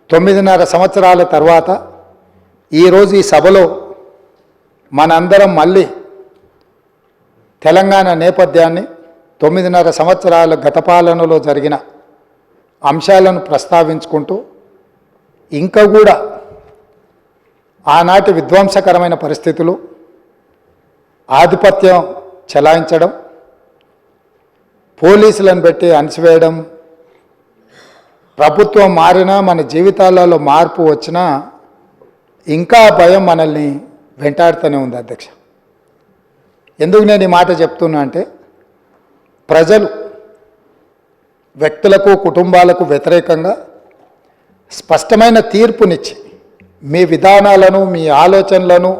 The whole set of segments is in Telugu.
9.5 సంవత్సరాల తర్వాత ఈరోజు ఈ సభలో మనందరం మళ్ళీ తెలంగాణ నేపథ్యాన్ని 9.5 సంవత్సరాల గత పాలనలో జరిగిన అంశాలను ప్రస్తావించుకుంటూ ఇంకా కూడా ఆనాటి విధ్వంసకరమైన పరిస్థితులు, ఆధిపత్యం చెలాయించడం, పోలీసులను పెట్టి అణిచివేయడం, ప్రభుత్వం మారినా మన జీవితాలలో మార్పు వచ్చినా ఇంకా భయం మనల్ని వెంటాడుతూనే ఉంది అధ్యక్ష. ఎందుకు నేను ఈ మాట చెప్తున్నా అంటే, ప్రజలు వ్యక్తులకు కుటుంబాలకు వ్యతిరేకంగా స్పష్టమైన తీర్పునిచ్చి మీ విధానాలను, మీ ఆలోచనలను,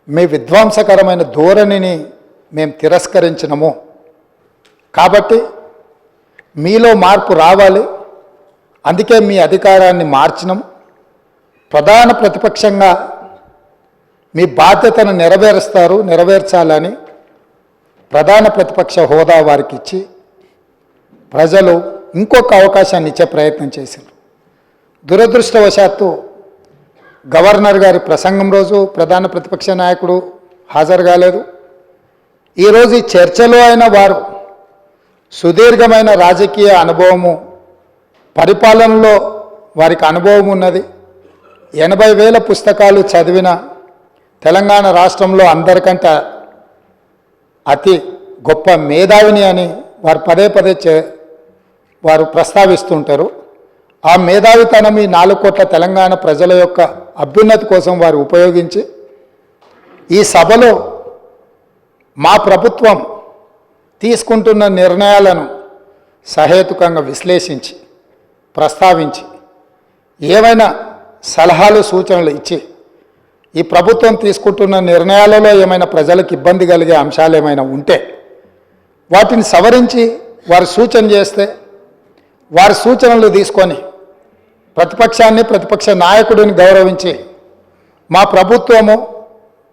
మీ విధ్వంసకరమైన ధోరణిని మేము తిరస్కరించినము. కాబట్టి మీలో మార్పు రావాలి, అందుకే మీ అధికారాన్ని మార్చినాము. ప్రధాన ప్రతిపక్షంగా మీ బాధ్యతను నెరవేర్చాలని ప్రధాన ప్రతిపక్ష హోదా వారికి ఇచ్చి ప్రజలు ఇంకొక అవకాశాన్ని ఇచ్చే ప్రయత్నం చేశారు. దురదృష్టవశాత్తు గవర్నర్ గారి ప్రసంగం రోజు ప్రధాన ప్రతిపక్ష నాయకుడు హాజరు కాలేదు. ఈరోజు ఈ చర్చలో అయిన వారు సుదీర్ఘమైన రాజకీయ అనుభవము, పరిపాలనలో వారికి అనుభవం ఉన్నది. 80,000 పుస్తకాలు చదివిన తెలంగాణ రాష్ట్రంలో అందరికంటే అతి గొప్ప మేధావిని అని వారు పదే వారు ప్రస్తావిస్తుంటారు. ఆ మేధావితనం ఈ 4 కోట్ల తెలంగాణ ప్రజల యొక్క అభ్యున్నతి కోసం వారు ఉపయోగించి ఈ సభలో మా ప్రభుత్వం తీసుకుంటున్న నిర్ణయాలను సహేతుకంగా విశ్లేషించి ప్రస్తావించి ఏవైనా సలహాలు సూచనలు ఇచ్చి ఈ ప్రభుత్వం తీసుకుంటున్న నిర్ణయాలలో ఏమైనా ప్రజలకు ఇబ్బంది కలిగే అంశాలు ఏమైనా ఉంటే వాటిని సవరించి వారు సూచన చేస్తే వారి సూచనలు తీసుకొని ప్రతిపక్షాన్ని, ప్రతిపక్ష నాయకుడిని గౌరవించి మా ప్రభుత్వము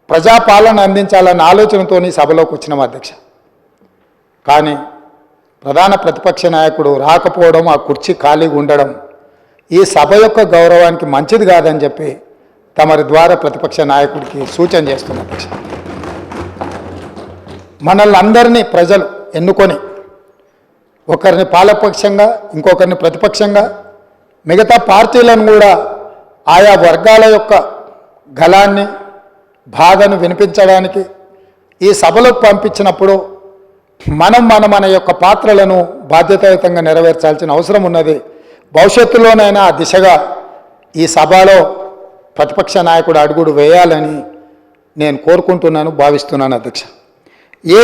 ప్రజాపాలన అందించాలన్న ఆలోచనతో సభలోకి వచ్చినాం అధ్యక్ష. కానీ ప్రధాన ప్రతిపక్ష నాయకుడు రాకపోవడం, ఆ కుర్చీ ఖాళీగా ఉండడం ఈ సభ యొక్క గౌరవానికి మంచిది కాదని చెప్పి తమరి ద్వారా ప్రతిపక్ష నాయకుడికి సూచన చేస్తున్న అధ్యక్ష. మనల్ని అందరినీ ప్రజలు ఎన్నుకొని ఒకరిని పాలపక్షంగా, ఇంకొకరిని ప్రతిపక్షంగా, మిగతా పార్టీలను కూడా ఆయా వర్గాల యొక్క గళాన్ని, బాధను వినిపించడానికి ఈ సభలోకి పంపించినప్పుడు మన యొక్క పాత్రలను బాధ్యతాయుతంగా నెరవేర్చాల్సిన అవసరం ఉన్నది. భవిష్యత్తులోనైనా ఆ దిశగా ఈ సభలో ప్రతిపక్ష నాయకుడు అడుగుడు వేయాలని నేను కోరుకుంటున్నాను, భావిస్తున్నాను అధ్యక్ష.